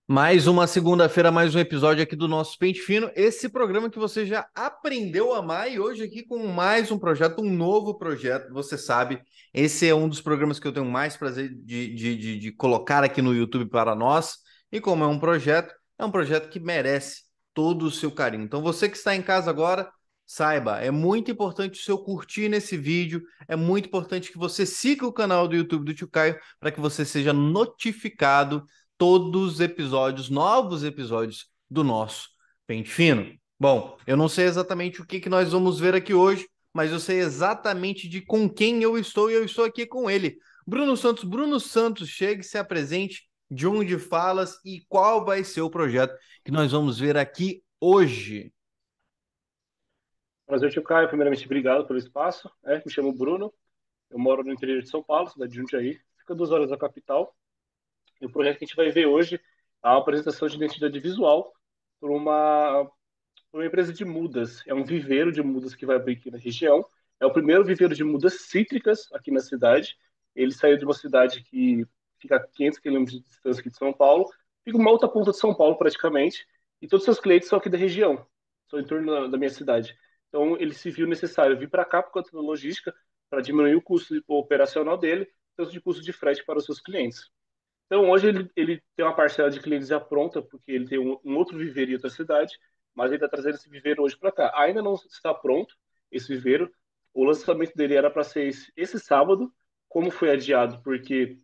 Mais uma segunda-feira, mais um episódio aqui do nosso Pente Fino. Esse programa que você já aprendeu a amar e hoje aqui com mais um projeto, um novo projeto. Você sabe, esse é um dos programas que eu tenho mais prazer de colocar aqui no YouTube para nós. E como é um projeto que merece todo o seu carinho. Então você que está em casa agora, saiba, é muito importante o seu curtir nesse vídeo, é muito importante que você siga o canal do YouTube do Tio Caio para que você seja notificado todos os episódios, novos episódios do nosso Pente Fino. Bom, eu não sei exatamente o que nós vamos ver aqui hoje, mas eu sei exatamente de com quem eu estou e eu estou aqui com ele. Bruno Santos. Bruno Santos, chegue, se apresente, de onde falas e qual vai ser o projeto que nós vamos ver aqui hoje. Prazer, tio Caio. Primeiramente, obrigado pelo espaço. Me chamo Bruno, eu moro no interior de São Paulo, cidade de Jundiaí, fica 2 horas da capital. E o projeto que a gente vai ver hoje é a apresentação de identidade visual por uma empresa de mudas. É um viveiro de mudas que vai abrir aqui na região. É o primeiro viveiro de mudas cítricas aqui na cidade. Ele saiu de uma cidade que fica a 500 quilômetros de distância aqui de São Paulo, fica uma outra ponta de São Paulo praticamente, e todos os seus clientes são aqui da região, são em torno da minha cidade. Então ele se viu necessário vir para cá por conta da logística, para diminuir o custo operacional dele, tanto de custo de frete para os seus clientes. Então, hoje ele tem uma parcela de clientes já pronta, porque ele tem um outro viveiro em outra cidade, mas ele está trazendo esse viveiro hoje para cá. Ainda não está pronto esse viveiro. O lançamento dele era para ser esse sábado, como foi adiado, porque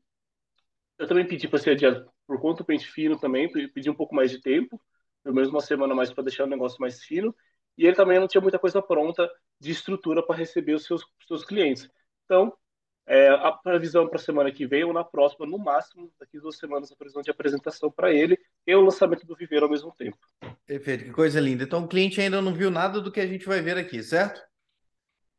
eu também pedi para ser adiado por conta do pente fino também, pedi um pouco mais de tempo, pelo menos uma semana a mais para deixar o negócio mais fino. E ele também não tinha muita coisa pronta de estrutura para receber os seus clientes. Então, a previsão para a semana que vem ou na próxima, no máximo, daqui 2 semanas, a previsão de apresentação para ele e o lançamento do Viveiro ao mesmo tempo. Perfeito, que coisa linda. Então o cliente ainda não viu nada do que a gente vai ver aqui, certo?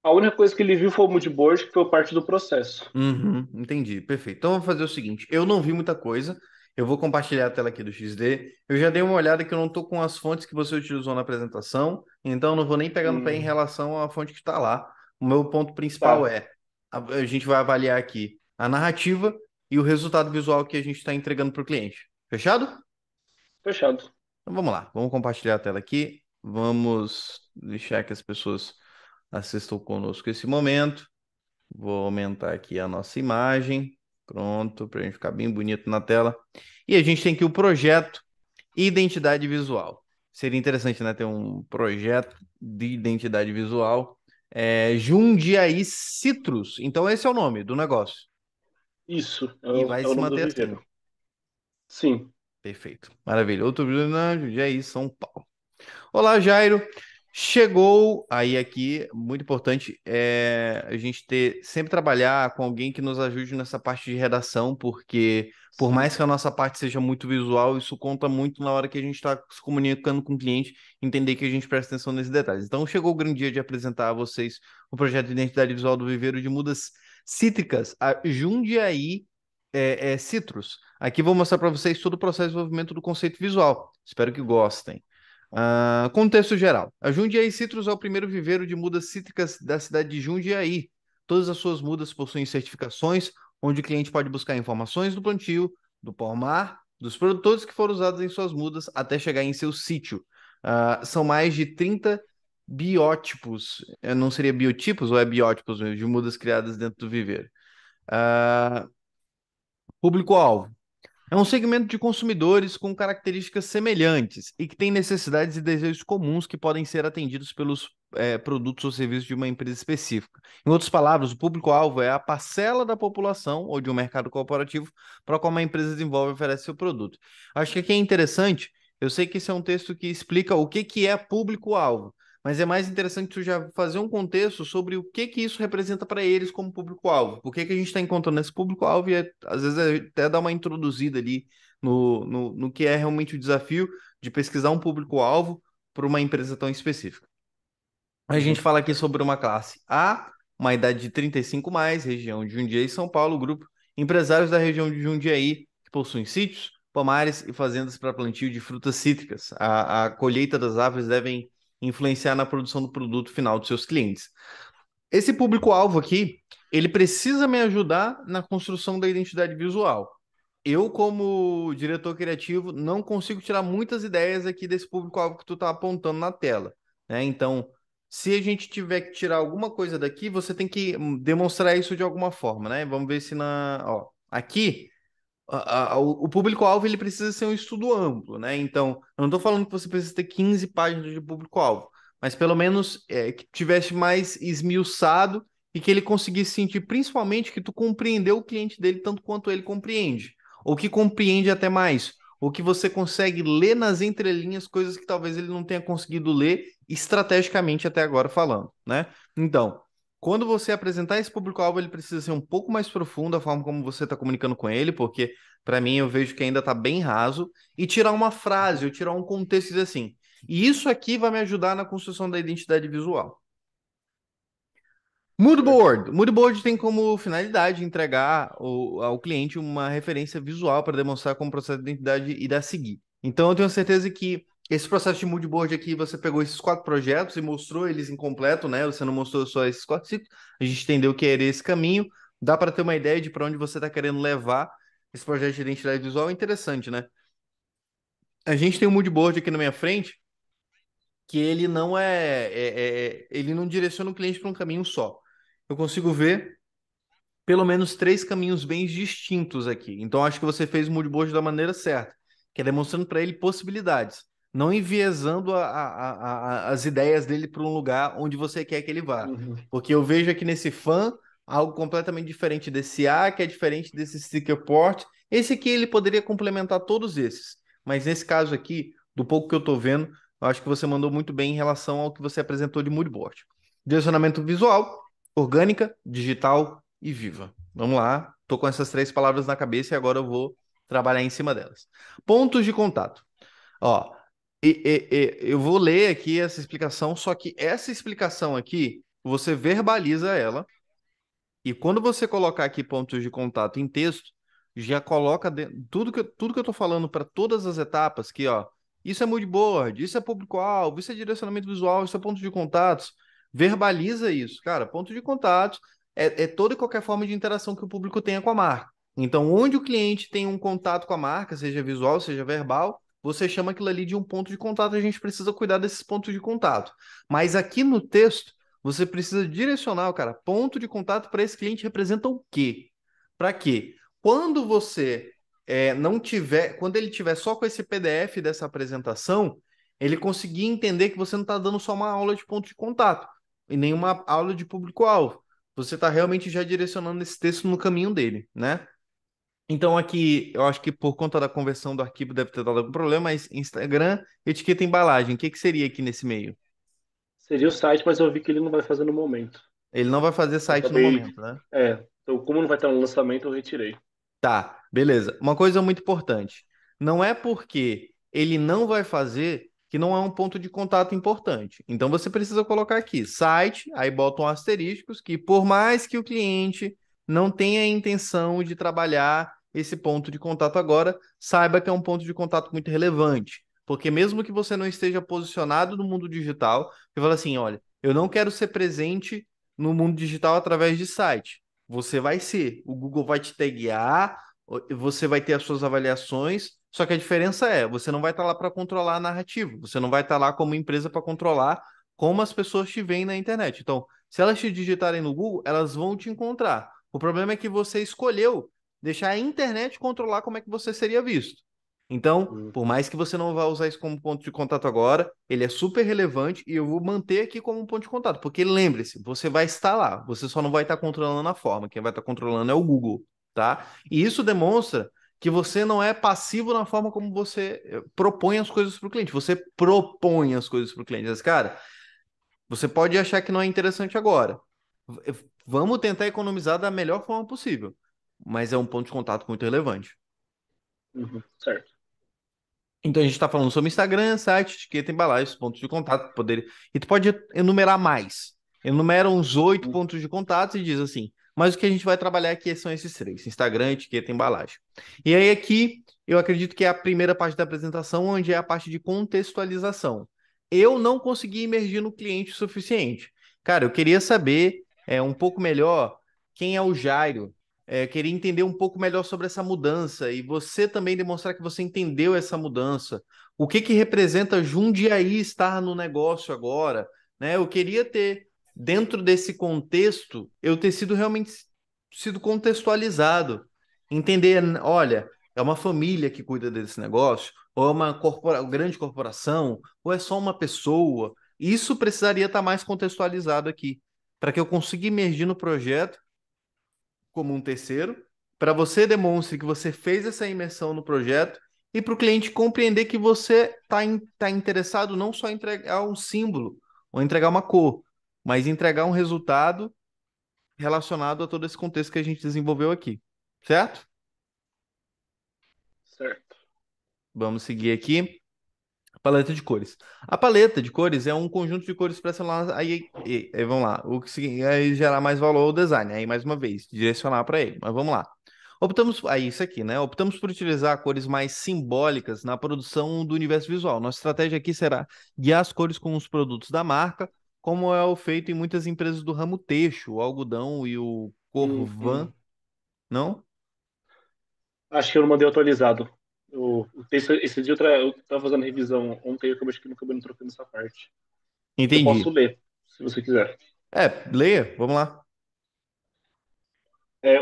A única coisa que ele viu foi o moodboard, que foi parte do processo. Uhum, entendi, perfeito. Então, eu vou fazer o seguinte: eu não vi muita coisa, eu vou compartilhar a tela aqui do XD. Eu já dei uma olhada que eu não estou com as fontes que você utilizou na apresentação, então eu não vou nem pegar no pé em Hum, relação à fonte que está lá. O meu ponto principal tá, é: a gente vai avaliar aqui a narrativa e o resultado visual que a gente está entregando para o cliente. Fechado? fechado. Então vamos lá, vamos compartilhar a tela aqui, vamos deixar que as pessoas assistam conosco esse momento. Vou aumentar aqui a nossa imagem. Pronto, para a gente ficar bem bonito na tela. E a gente tem aqui o projeto Identidade Visual. Seria interessante, né, ter um projeto de identidade visual. Jundiaí Citrus. Então, esse é o nome do negócio. Isso, é E o, vai é o se nome do manter assim. Viveiro. Sim, Perfeito. Maravilha. Outro vídeo na Jundiaí, São Paulo. Olá, Jairo. Chegou aí aqui, muito importante, a gente ter sempre trabalhar com alguém que nos ajude nessa parte de redação, porque por sim. mais que a nossa parte seja muito visual, isso conta muito na hora que a gente está se comunicando com o cliente, entender que a gente presta atenção nesses detalhes. Então chegou o grande dia de apresentar a vocês o projeto de identidade visual do Viveiro de Mudas Cítricas, a Jundiaí Citrus. Aqui vou mostrar para vocês todo o processo de desenvolvimento do conceito visual. Espero que gostem. Contexto geral. A Jundiaí Citrus é o primeiro viveiro de mudas cítricas da cidade de Jundiaí. Todas as suas mudas possuem certificações, onde o cliente pode buscar informações do plantio, do pomar, dos produtores que foram usados em suas mudas até chegar em seu sítio. São mais de 30 biótipos, não seria biotipos ou é biótipos mesmo, de mudas criadas dentro do viveiro. Ah, Público-alvo. É um segmento de consumidores com características semelhantes e que tem necessidades e desejos comuns que podem ser atendidos pelos produtos ou serviços de uma empresa específica. Em outras palavras, o público-alvo é a parcela da população ou de um mercado corporativo para a qual uma empresa desenvolve e oferece seu produto. Acho que aqui é interessante, eu sei que esse é um texto que explica o que é público-alvo, mas é mais interessante tu já fazer um contexto sobre o que isso representa para eles como público-alvo. Por que a gente está encontrando esse público-alvo e às vezes até dar uma introduzida ali no que é realmente o desafio de pesquisar um público-alvo para uma empresa tão específica. A gente Uhum. fala aqui sobre uma classe A, uma idade de 35 mais, região de Jundiaí e São Paulo, grupo empresários da região de Jundiaí que possuem sítios, pomares e fazendas para plantio de frutas cítricas. A colheita das árvores devem influenciar na produção do produto final dos seus clientes. Esse público-alvo aqui, ele precisa me ajudar na construção da identidade visual. eu, como diretor criativo, não consigo tirar muitas ideias aqui desse público-alvo que tu tá apontando na tela, né? Então, se a gente tiver que tirar alguma coisa daqui, você tem que demonstrar isso de alguma forma, né? Vamos ver se na, ó, aqui o público-alvo ele precisa ser um estudo amplo, né? Então, eu não estou falando que você precisa ter 15 páginas de público-alvo, mas pelo menos que tivesse mais esmiuçado e que ele conseguisse sentir principalmente que tu compreendeu o cliente dele tanto quanto ele compreende, ou que compreende até mais, ou que você consegue ler nas entrelinhas coisas que talvez ele não tenha conseguido ler estrategicamente até agora falando, né? Então, quando você apresentar esse público-alvo, ele precisa ser um pouco mais profundo a forma como você está comunicando com ele, porque para mim eu vejo que ainda está bem raso, e tirar uma frase, ou tirar um contexto e dizer assim. E isso aqui vai me ajudar na construção da identidade visual. Certo. Moodboard. Moodboard tem como finalidade entregar ao cliente uma referência visual para demonstrar como o processo de identidade irá seguir. Então, eu tenho certeza que esse processo de moodboard aqui, você pegou esses 4 projetos e mostrou eles incompleto, né? Você não mostrou só esses 4 ciclos. A gente entendeu que era esse caminho. Dá para ter uma ideia de para onde você está querendo levar esse projeto de identidade visual. É interessante, né? A gente tem um moodboard aqui na minha frente que ele não ele não direciona o cliente para um caminho só. Eu consigo ver pelo menos 3 caminhos bem distintos aqui. Então, acho que você fez o moodboard da maneira certa, que é demonstrando para ele possibilidades, não enviesando as ideias dele para um lugar onde você quer que ele vá. Uhum. Porque eu vejo aqui nesse fã algo completamente diferente desse A, que é diferente desse sticker port. Esse aqui ele poderia complementar todos esses, mas nesse caso aqui, do pouco que eu estou vendo, eu acho que você mandou muito bem em relação ao que você apresentou de moodboard. Direcionamento visual, orgânica, digital e viva. Vamos lá, tô com essas 3 palavras na cabeça e agora eu vou trabalhar em cima delas. Pontos de contato. Ó, eu vou ler aqui essa explicação, só que essa explicação aqui, você verbaliza ela e quando você colocar aqui pontos de contato em texto, já coloca tudo que eu tô falando para todas as etapas, que ó, isso é moodboard, isso é público-alvo, isso é direcionamento visual, isso é ponto de contatos. Verbaliza isso, cara. Ponto de contatos é toda e qualquer forma de interação que o público tenha com a marca. Então, onde o cliente tem um contato com a marca, seja visual, seja verbal, você chama aquilo ali de um ponto de contato. A gente precisa cuidar desses pontos de contato. Mas aqui no texto você precisa direcionar, cara, ponto de contato para esse cliente representa o quê? Para quê? Quando você não tiver, quando ele tiver só com esse PDF dessa apresentação, ele conseguir entender que você não está dando só uma aula de ponto de contato e nenhuma aula de público-alvo. Você está realmente já direcionando esse texto no caminho dele, né? Então aqui, eu acho que por conta da conversão do arquivo deve ter dado algum problema, mas Instagram, etiqueta e embalagem, o que que seria aqui nesse meio? Seria o site, mas eu vi que ele não vai fazer no momento. Ele não vai fazer Eu site no acabei. momento, né? Então, como não vai estar no lançamento, eu retirei. Tá, beleza. Uma coisa muito importante. Não é porque ele não vai fazer que não é um ponto de contato importante. Então você precisa colocar aqui site, aí botam asteriscos que por mais que o cliente não tenha a intenção de trabalhar esse ponto de contato agora, saiba que é um ponto de contato muito relevante. Porque mesmo que você não esteja posicionado no mundo digital, você fala assim, olha, eu não quero ser presente no mundo digital através de site. Você vai ser. O Google vai te taguear, você vai ter as suas avaliações, só que a diferença é, você não vai estar lá para controlar a narrativa, você não vai estar lá como empresa para controlar como as pessoas te veem na internet. Então, se elas te digitarem no Google, elas vão te encontrar. O problema é que você escolheu deixar a internet controlar como é que você seria visto. Então, Hum. por mais que você não vá usar isso como ponto de contato agora, ele é super relevante e eu vou manter aqui como um ponto de contato, porque lembre-se, você vai estar lá, você só não vai estar controlando a forma, quem vai estar controlando é o Google, tá? E isso demonstra que você não é passivo na forma como você propõe as coisas para o cliente, você propõe as coisas para o cliente. Mas, cara, você pode achar que não é interessante agora. Vamos tentar economizar da melhor forma possível, mas é um ponto de contato muito relevante. Uhum. Certo. Então a gente está falando sobre Instagram, site, etiqueta, embalagem, pontos de contato, poder. E tu pode enumerar mais. Enumera uns 8 pontos de contato e diz assim. Mas o que a gente vai trabalhar aqui são esses 3: Instagram, etiqueta, embalagem. E aí aqui eu acredito que é a primeira parte da apresentação, onde é a parte de contextualização. Eu não consegui imergir no cliente o suficiente. Cara, eu queria saber um pouco melhor quem é o Jairo. queria entender um pouco melhor sobre essa mudança e você também demonstrar que você entendeu essa mudança. O que que representa Jundiaí estar no negócio agora, né? Eu queria ter, dentro desse contexto, eu ter sido realmente sido contextualizado, entender, olha, é uma família que cuida desse negócio, ou é uma grande corporação, ou é só uma pessoa. Isso precisaria estar mais contextualizado aqui, para que eu consiga imergir no projeto como um terceiro, para você demonstre que você fez essa imersão no projeto e para o cliente compreender que você tá interessado não só em entregar um símbolo ou entregar uma cor, mas entregar um resultado relacionado a todo esse contexto que a gente desenvolveu aqui, certo? Certo. Vamos seguir aqui. Paleta de cores. A paleta de cores é um conjunto de cores selecionadas. Aí, vamos lá. O que aí gerar mais valor ao design. Aí, mais uma vez, direcionar para ele. Mas vamos lá. Optamos, aí isso aqui, né? Optamos por utilizar cores mais simbólicas na produção do universo visual. Nossa estratégia aqui será guiar as cores com os produtos da marca, como é o feito em muitas empresas do ramo têxtil, o algodão e o corvan, Uhum. não? Acho que eu não mandei atualizado. O texto, esse dia eu tava fazendo revisão ontem e eu acabei, acho que não acabei não trocando essa parte. Eu posso Entendi. ler, se você quiser. Leia, vamos lá.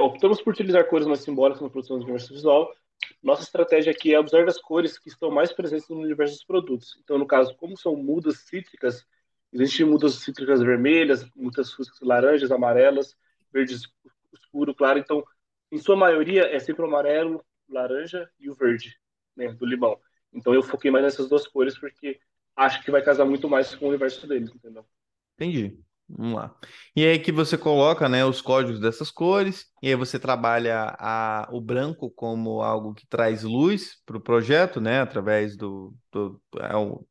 Optamos por utilizar cores mais simbólicas na produção do universo visual. Nossa estratégia aqui é abusar das cores que estão mais presentes no universo dos produtos. Então, no caso, como são mudas cítricas, existem mudas cítricas vermelhas, muitas cítricas laranjas, amarelas, verdes escuro, claro. Então, em sua maioria, é sempre o amarelo, laranja e o verde, né, do limão. Então, eu foquei mais nessas duas cores porque acho que vai casar muito mais com o universo deles, entendeu? Entendi. Vamos lá. E aí que você coloca, né, os códigos dessas cores, e aí você trabalha o branco como algo que traz luz para o projeto, né, através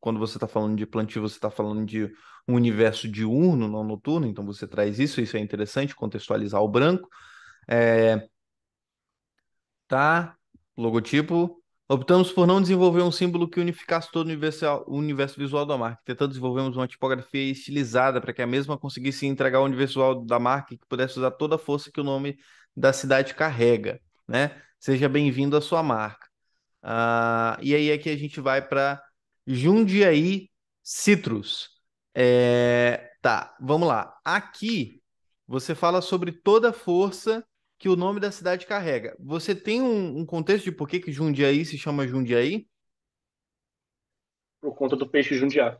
quando você está falando de plantio, você está falando de um universo diurno, não noturno, então você traz isso é interessante, contextualizar o branco. É, tá? Logotipo. Optamos por não desenvolver um símbolo que unificasse todo o universo visual da marca. Tentando desenvolvermos uma tipografia estilizada para que a mesma conseguisse entregar o universo visual da marca e que pudesse usar toda a força que o nome da cidade carrega, né? Seja bem-vindo à sua marca. E aí é que a gente vai para Jundiaí Citrus. Tá, vamos lá. Aqui você fala sobre toda a força que o nome da cidade carrega. Você tem um contexto de por que que Jundiaí se chama Jundiaí? Por conta do peixe jundiá,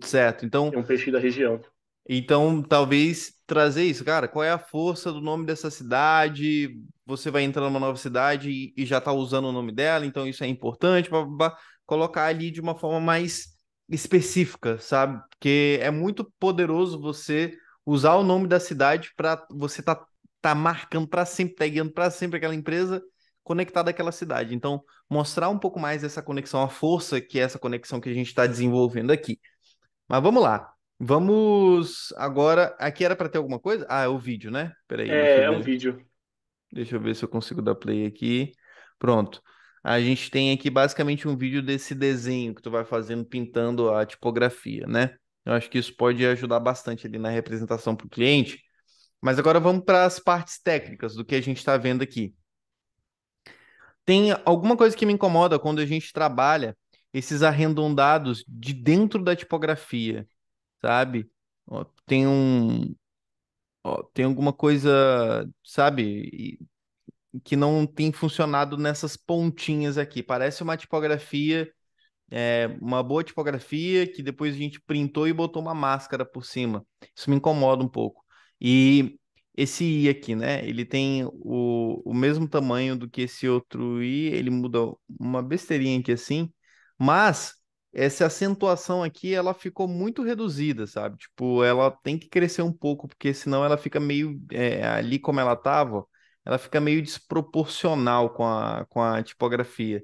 Certo. que é um peixe da região. Então, talvez trazer isso, cara. Qual é a força do nome dessa cidade? Você vai entrar numa nova cidade e já está usando o nome dela, então isso é importante. Blá, blá, blá. Colocar ali de uma forma mais específica, sabe? Porque é muito poderoso você usar o nome da cidade para você tá marcando para sempre, tá guiando para sempre aquela empresa conectada àquela cidade. Então, mostrar um pouco mais essa conexão, a força que é essa conexão que a gente está desenvolvendo aqui. Mas vamos lá. Vamos agora. Aqui era para ter alguma coisa? Ah, é o vídeo, né? Peraí, deixa eu É um ver. vídeo. Deixa eu ver se eu consigo dar play aqui. Pronto. A gente tem aqui basicamente um vídeo desse desenho que tu vai fazendo, pintando a tipografia, né? Eu acho que isso pode ajudar bastante ali na representação para o cliente. Mas agora vamos para as partes técnicas do que a gente está vendo aqui. Tem alguma coisa que me incomoda quando a gente trabalha esses arredondados de dentro da tipografia, sabe? Ó, tem alguma coisa, sabe, que não tem funcionado nessas pontinhas aqui. Parece uma tipografia, uma boa tipografia que depois a gente printou e botou uma máscara por cima. Isso me incomoda um pouco. E esse I aqui, né? Ele tem o mesmo tamanho do que esse outro I, ele muda uma besteirinha aqui assim, mas essa acentuação aqui, ela ficou muito reduzida, sabe? Tipo, ela tem que crescer um pouco, porque senão ela fica meio, ali como ela tava, ela fica meio desproporcional com a tipografia.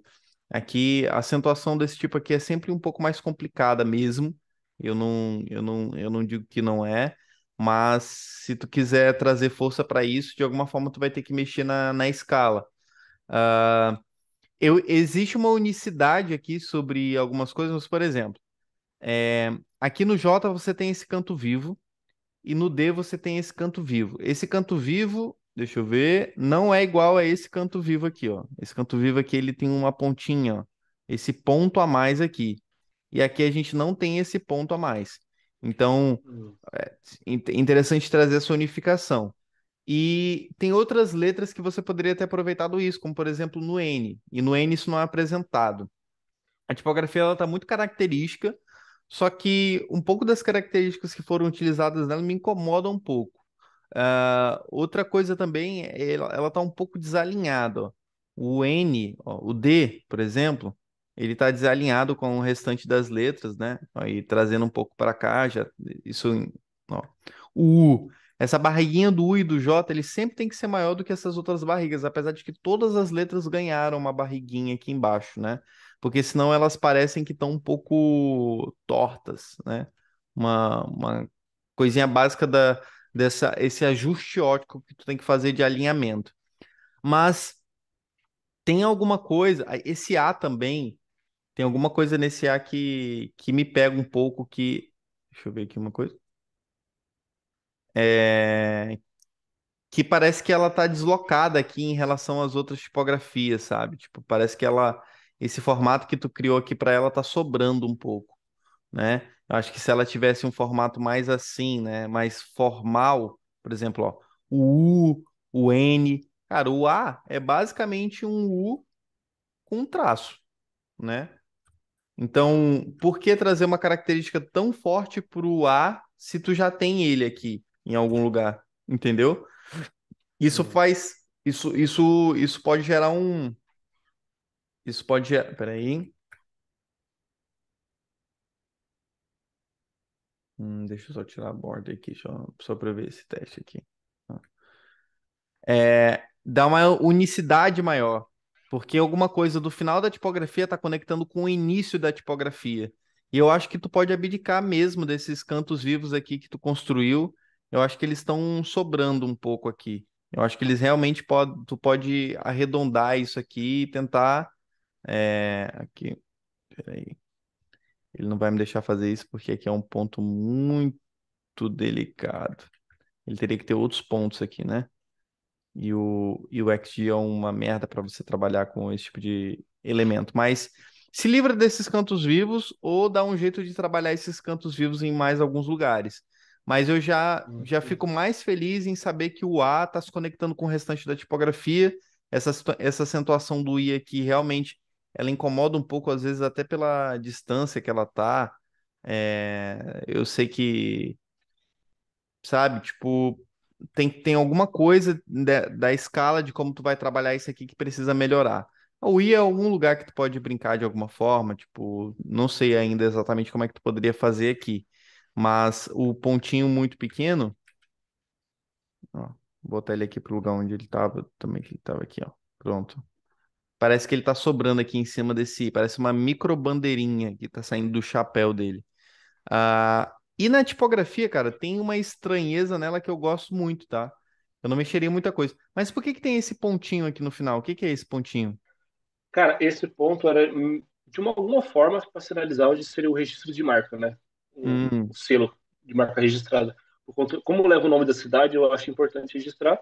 Aqui, a acentuação desse tipo aqui é sempre um pouco mais complicada mesmo. Eu não digo que não é, mas se tu quiser trazer força para isso, de alguma forma tu vai ter que mexer na escala. Ah, existe uma unicidade aqui sobre algumas coisas, mas, por exemplo, aqui no J você tem esse canto vivo e no D você tem esse canto vivo. Esse canto vivo Deixa eu ver. Não é igual a esse canto vivo aqui, ó. Esse canto vivo aqui, ele tem uma pontinha, ó. Esse ponto a mais aqui. E aqui a gente não tem esse ponto a mais. Então, Hum, interessante trazer essa unificação. E tem outras letras que você poderia ter aproveitado isso, como por exemplo no N. E no N isso não é apresentado. A tipografia ela está muito característica, só que um pouco das características que foram utilizadas nela me incomodam um pouco. Outra coisa também, ela tá um pouco desalinhada, ó. O N, ó, o D, por exemplo, ele tá desalinhado com o restante das letras, né? Aí trazendo um pouco para cá, já isso, ó. O U, essa barriguinha do U e do J, ele sempre tem que ser maior do que essas outras barrigas, apesar de que todas as letras ganharam uma barriguinha aqui embaixo, né? Porque senão elas parecem que estão um pouco tortas, né? Uma coisinha básica esse ajuste óptico que tu tem que fazer de alinhamento. Mas tem alguma coisa, esse A também, tem alguma coisa nesse A que me pega um pouco que, deixa eu ver aqui uma coisa, é, que parece que ela tá deslocada aqui em relação às outras tipografias, sabe? Tipo, parece que esse formato que tu criou aqui para ela tá sobrando um pouco, né? Eu acho que se ela tivesse um formato mais assim, né, mais formal, por exemplo, ó, o U, o N, cara, o A é basicamente um U com um traço, né? Então, por que trazer uma característica tão forte pro A se tu já tem ele aqui em algum lugar, entendeu? Isso hum. faz, isso pode gerar isso pode gerar, peraí, deixa eu só tirar a borda aqui, só para ver esse teste aqui. Dá uma unicidade maior, porque alguma coisa do final da tipografia está conectando com o início da tipografia. E eu acho que tu pode abdicar mesmo desses cantos vivos aqui que tu construiu. Eu acho que eles estão sobrando um pouco aqui. Eu acho que eles realmente tu pode arredondar isso aqui e tentar. Aqui, peraí. Ele não vai me deixar fazer isso porque aqui é um ponto muito delicado. Ele teria que ter outros pontos aqui, né? E o XG é uma merda para você trabalhar com esse tipo de elemento. Mas se livra desses cantos vivos ou dá um jeito de trabalhar esses cantos vivos em mais alguns lugares. Mas eu já fico mais feliz em saber que o A está se conectando com o restante da tipografia. Essa acentuação do I aqui realmente ela incomoda um pouco, às vezes, até pela distância que ela tá. Eu sei que sabe? Tipo, tem alguma coisa da escala de como tu vai trabalhar isso aqui que precisa melhorar. O I é algum lugar que tu pode brincar de alguma forma, tipo, não sei ainda exatamente como é que tu poderia fazer aqui, mas o pontinho muito pequeno, ó, vou botar ele aqui pro lugar onde ele tava, também que ele tava aqui, ó. Pronto. Parece que ele tá sobrando aqui em cima desse, parece uma micro bandeirinha que tá saindo do chapéu dele. E na tipografia, cara, tem uma estranheza nela que eu gosto muito, tá? Eu não mexeria em muita coisa. Mas por que que tem esse pontinho aqui no final? O que que é esse pontinho? Cara, esse ponto era, de alguma forma, para sinalizar onde seria o registro de marca, né? O Hum, selo de marca registrada. Como leva o nome da cidade, eu acho importante registrar.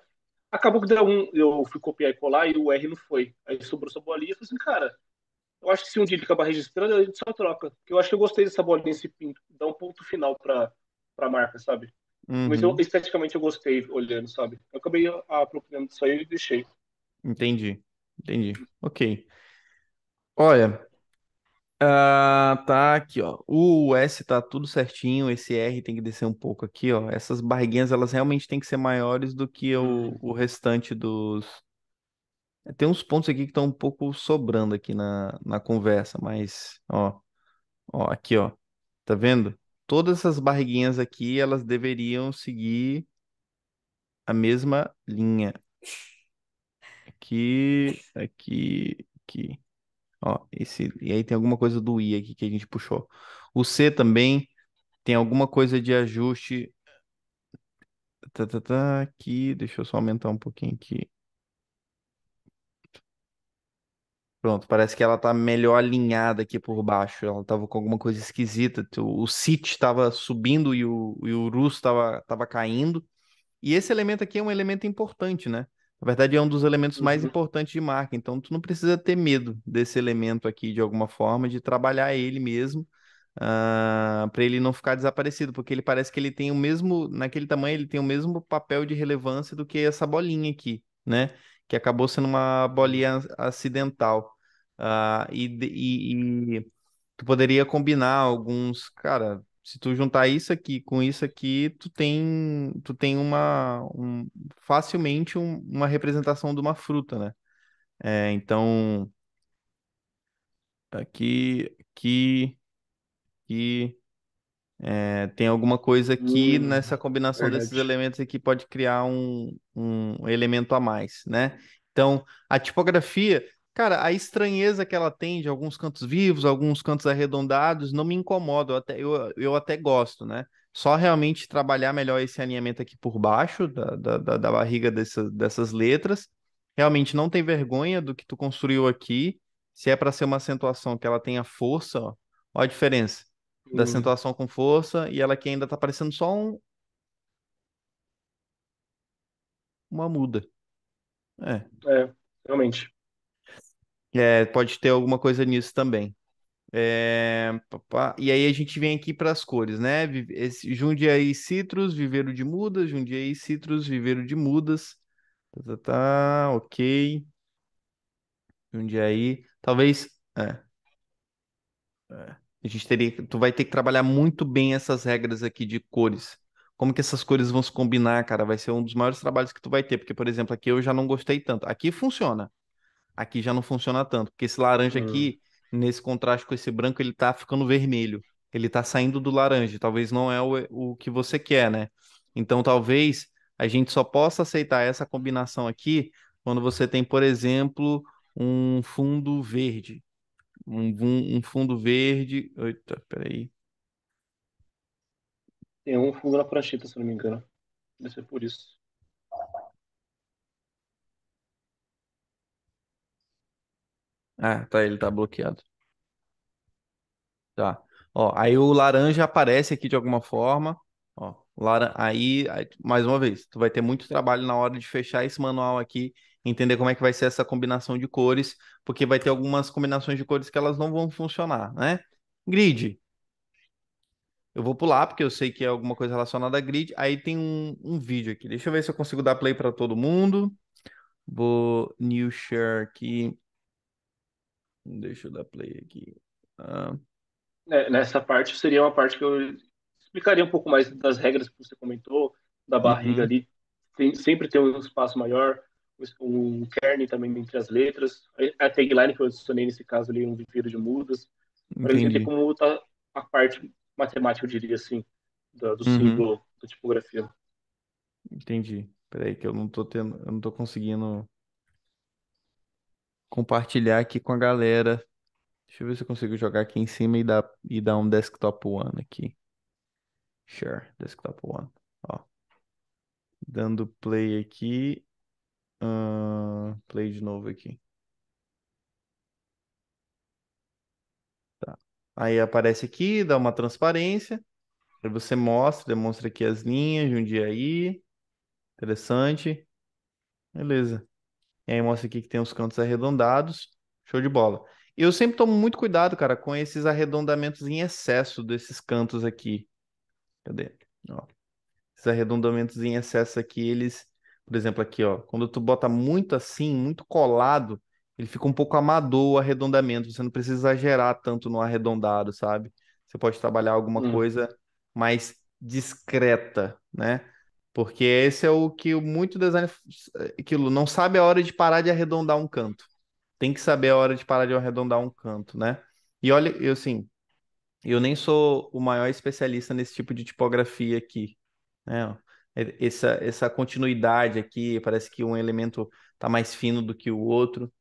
Acabou que eu fui copiar e colar e o R não foi. Aí sobrou essa bolinha e eu falei assim, cara, eu acho que se um dia ele acabar registrando, a gente só troca. Porque eu acho que eu gostei dessa bolinha, esse pinto. Dá um ponto final pra marca, sabe? Mas uhum, esteticamente eu gostei olhando, sabe? Eu acabei apropriando disso aí e deixei. entendi. Entendi. Ok. Olha, tá aqui, ó. O S tá tudo certinho, esse R tem que descer um pouco aqui, ó. Essas barriguinhas, elas realmente têm que ser maiores do que o restante dos. Tem uns pontos aqui que estão um pouco sobrando aqui na conversa, mas, ó, aqui, ó. Tá vendo? Todas essas barriguinhas aqui, elas deveriam seguir a mesma linha. Aqui, aqui, aqui. Ó, e aí tem alguma coisa do I aqui que a gente puxou. O C também tem alguma coisa de ajuste. Aqui, deixa eu só aumentar um pouquinho aqui. Pronto, parece que ela tá melhor alinhada aqui por baixo. Ela tava com alguma coisa esquisita. O sit tava subindo e o Rus tava caindo. E esse elemento aqui é um elemento importante, né? Na verdade, é um dos elementos mais Uhum. importantes de marca. Então, tu não precisa ter medo desse elemento aqui de alguma forma, de trabalhar ele mesmo, para ele não ficar desaparecido, porque ele parece que ele tem o mesmo, naquele tamanho, ele tem o mesmo papel de relevância do que essa bolinha aqui, né? Que acabou sendo uma Uhum. bolinha acidental. E tu poderia combinar alguns, cara, se tu juntar isso aqui com isso aqui, tu tem facilmente uma representação de uma fruta, né? Então, aqui, aqui, tem alguma coisa aqui nessa combinação desses Verdade. elementos aqui pode criar um elemento a mais, né? Então, a tipografia, cara, a estranheza que ela tem de alguns cantos vivos, alguns cantos arredondados, não me incomoda, eu até gosto, né? Só realmente trabalhar melhor esse alinhamento aqui por baixo da barriga dessas letras. Realmente não tem vergonha do que tu construiu aqui. Se é para ser uma acentuação que ela tenha força, ó a diferença da Uhum. acentuação com força e ela aqui ainda tá parecendo só uma muda. É. É, realmente. Pode ter alguma coisa nisso também. E aí a gente vem aqui para as cores, né? Jundiaí Citrus, Viveiro de Mudas, Jundiaí Citrus, Viveiro de Mudas. Ok. Jundiaí. Talvez. A gente tu vai ter que trabalhar muito bem essas regras aqui de cores. Como que essas cores vão se combinar, cara? Vai ser um dos maiores trabalhos que tu vai ter, porque, por exemplo, aqui eu já não gostei tanto. Aqui funciona, aqui já não funciona tanto, porque esse laranja Uhum. aqui, nesse contraste com esse branco, ele tá ficando vermelho. Ele tá saindo do laranja. Talvez não é o que você quer, né? Então, talvez a gente só possa aceitar essa combinação aqui quando você tem, por exemplo, um fundo verde. Um fundo verde. Eita, peraí. Tem um fundo na prancheta, se não me engano. Deve ser por isso. Ah, tá, ele tá bloqueado. Tá. Ó, aí o laranja aparece aqui de alguma forma. Ó, aí, mais uma vez, tu vai ter muito trabalho na hora de fechar esse manual aqui, entender como é que vai ser essa combinação de cores, porque vai ter algumas combinações de cores que elas não vão funcionar, né? Grid. Eu vou pular, porque eu sei que é alguma coisa relacionada a grid. Aí tem um vídeo aqui. Deixa eu ver se eu consigo dar play para todo mundo. Vou new share aqui. Deixa eu dar play aqui. Ah, É, nessa parte seria uma parte que eu explicaria um pouco mais das regras que você comentou, da barriga uhum, ali. Sempre tem um espaço maior, um kernel também entre as letras. A tagline que eu adicionei nesse caso ali, um viveiro de mudas, para entender entendi. como está a parte matemática, eu diria assim, do Uhum, símbolo da tipografia. entendi. Peraí que eu não tô conseguindo compartilhar aqui com a galera. Deixa eu ver se eu consigo jogar aqui em cima e dar um desktop one aqui. Share, desktop one. Ó, dando play aqui. Play de novo aqui. Tá. Aí aparece aqui, dá uma transparência. Aí você demonstra aqui as linhas de um dia aí. Interessante. Beleza. E aí mostra aqui que tem os cantos arredondados. Show de bola. Eu sempre tomo muito cuidado, cara, com esses arredondamentos em excesso desses cantos aqui. Cadê? Ó, esses arredondamentos em excesso aqui, por exemplo, aqui, ó, quando tu bota muito assim, muito colado, ele fica um pouco amador o arredondamento. Você não precisa exagerar tanto no arredondado, sabe? Você pode trabalhar alguma Uhum. coisa mais discreta, né? Porque esse é o que muito design, aquilo, não sabe a hora de parar de arredondar um canto. Tem que saber a hora de parar de arredondar um canto, né? E olha, eu assim, eu nem sou o maior especialista nesse tipo de tipografia aqui, né? Ó. Essa continuidade aqui, parece que um elemento tá mais fino do que o outro.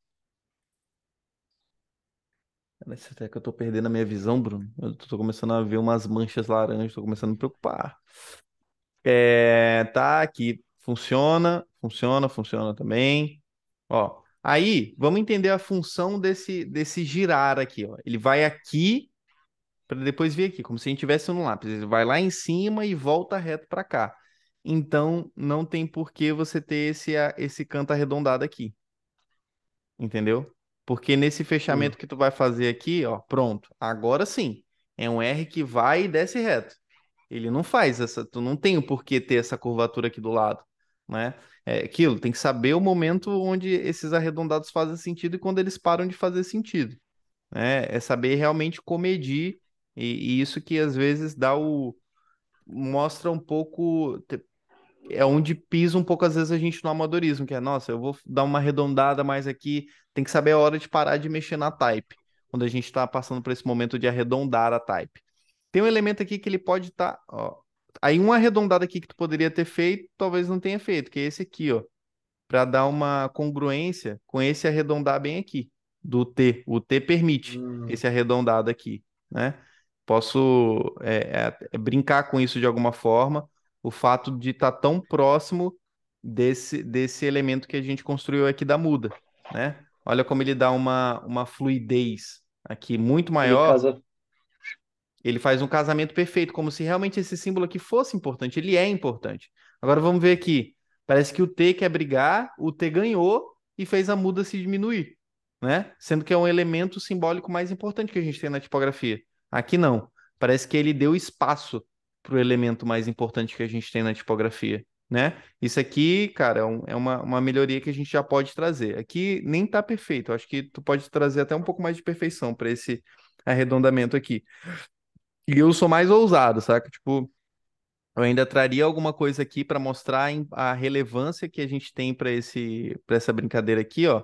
Parece até que eu tô perdendo a minha visão, Bruno. Eu tô começando a ver umas manchas laranjas, tô começando a me preocupar. Tá aqui. Funciona também. Ó, aí, vamos entender a função desse girar aqui, ó. Ele vai aqui para depois vir aqui, como se a gente tivesse no lápis. Ele vai lá em cima e volta reto para cá. então não tem por que você ter esse canto arredondado aqui, entendeu? Porque nesse Hum, fechamento que tu vai fazer aqui, ó, pronto, agora sim, é um R que vai e desce reto. Ele não faz essa, tu não tem o porquê ter essa curvatura aqui do lado, né? É aquilo, tem que saber o momento onde esses arredondados fazem sentido e quando eles param de fazer sentido, né? É saber realmente comedir e isso que às vezes mostra um pouco, é onde pisa um pouco às vezes a gente no amadorismo, que é, nossa, eu vou dar uma arredondada mais aqui, tem que saber a hora de parar de mexer na type, quando a gente está passando por esse momento de arredondar a type. Tem um elemento aqui que ele pode estar, ó. Aí uma arredondada aqui que tu poderia ter feito, talvez não tenha feito, que é esse aqui, ó, para dar uma congruência com esse arredondar bem aqui do T. O T permite hum. esse arredondado aqui, né? Posso brincar com isso de alguma forma, o fato de estar tão próximo desse elemento que a gente construiu aqui da muda, né? Olha como ele dá uma fluidez aqui muito Ele maior. casa. Ele faz um casamento perfeito, como se realmente esse símbolo aqui fosse importante. Ele é importante. Agora vamos ver aqui. Parece que o T quer brigar, o T ganhou e fez a muda se diminuir, né? Sendo que é um elemento simbólico mais importante que a gente tem na tipografia. Aqui não. Parece que ele deu espaço para o elemento mais importante que a gente tem na tipografia, né? Isso aqui, cara, é uma melhoria que a gente já pode trazer. Aqui nem tá perfeito. Eu acho que tu pode trazer até um pouco mais de perfeição para esse arredondamento aqui. E eu sou mais ousado, saca? Tipo, eu ainda traria alguma coisa aqui para mostrar a relevância que a gente tem para essa brincadeira aqui, ó,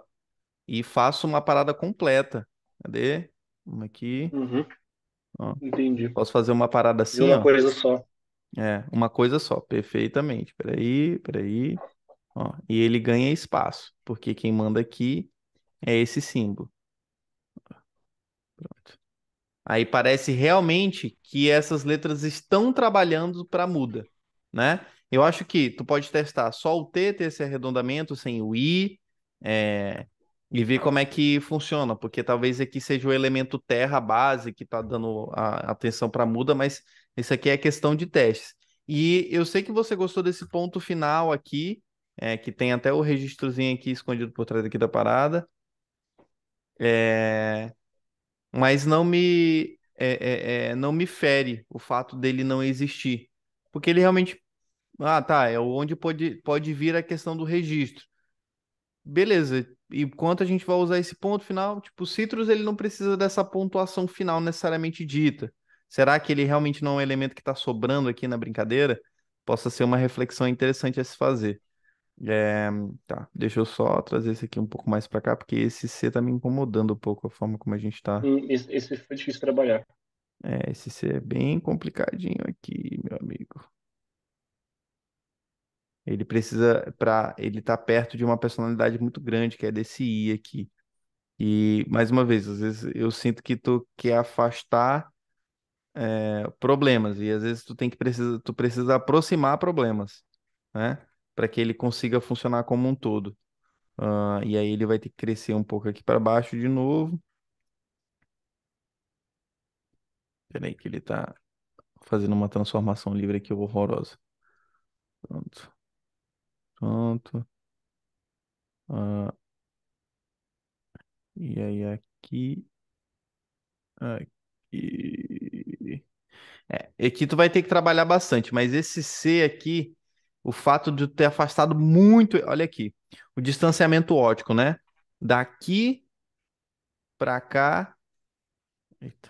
e faço uma parada completa. Cadê? Uma aqui, Uhum, ó. entendi. Posso fazer uma parada De assim, uma ó. coisa só. Uma coisa só, perfeitamente. Peraí, peraí, ó. E ele ganha espaço, porque quem manda aqui é esse símbolo. Aí parece realmente que essas letras estão trabalhando para muda, né? Eu acho que tu pode testar só o T ter esse arredondamento sem o I, é, e ver como é que funciona, porque talvez aqui seja o elemento terra base que está dando a atenção para muda, mas isso aqui é questão de testes. E eu sei que você gostou desse ponto final aqui, que tem até o registrozinho aqui escondido por trás aqui da parada. É, mas não me fere o fato dele não existir. Porque ele realmente. Ah, tá. É onde pode vir a questão do registro. Beleza. E quanto a gente vai usar esse ponto final? Tipo, o Citrus ele não precisa dessa pontuação final necessariamente dita. Será que ele realmente não é um elemento que está sobrando aqui na brincadeira? Possa ser uma reflexão interessante a se fazer. É, tá, deixa eu só trazer esse aqui um pouco mais para cá, porque esse C tá me incomodando um pouco a forma como a gente tá. Esse foi difícil trabalhar. Esse C é bem complicadinho aqui, meu amigo. Ele precisa para ele tá perto de uma personalidade muito grande, que é desse I aqui. E mais uma vez, às vezes eu sinto que tu quer afastar problemas e às vezes tu precisa aproximar problemas, né? Para que ele consiga funcionar como um todo. E aí ele vai ter que crescer um pouco aqui para baixo de novo. Peraí que ele tá fazendo uma transformação livre aqui horrorosa. Pronto, pronto. Ah, e aí aqui, aqui. Aqui tu vai ter que trabalhar bastante, mas esse C aqui, o fato de tu ter afastado muito, olha aqui, o distanciamento óptico, né? Daqui pra cá, eita,